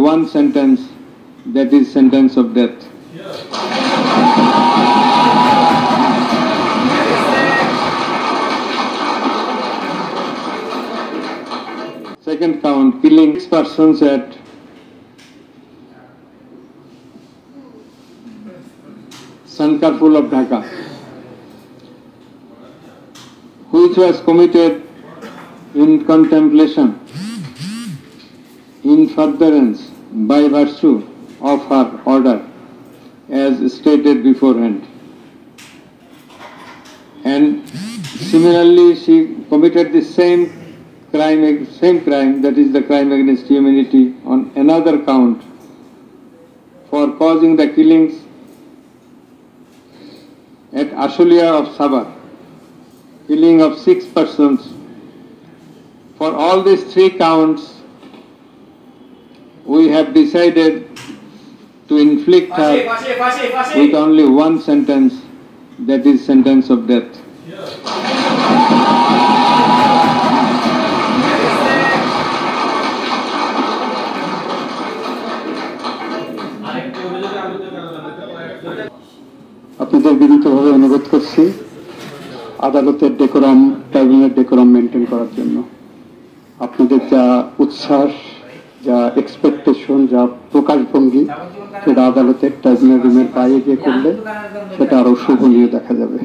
one sentence, that is sentence of death. Second count, killing 6 persons at Sankarpur of Dhaka, which was committed in contemplation, in furtherance by virtue of her order, as stated beforehand. And similarly, she committed the same crime, that is the crime against humanity, on another count for causing the killings at Ashulia of Sabah, killing of 6 persons. For all these 3 counts, we have decided to inflict her with only one sentence, that is sentence of death. আপনাদের বিনীতভাবে অনুরোধ করছি আদালতের decorum, ট্রাইব্যুনালের decorum maintain করার জন্য। আপনাদের যা উচ্ছ্বাস, যা এক্সপেকটেশন, যা প্রকাশভঙ্গি, সেটা আদালতের ট্রাইব্যুনাল রুমের বাইরে গিয়ে করলে সেটা আরো শোভনীয় দেখা যাবে।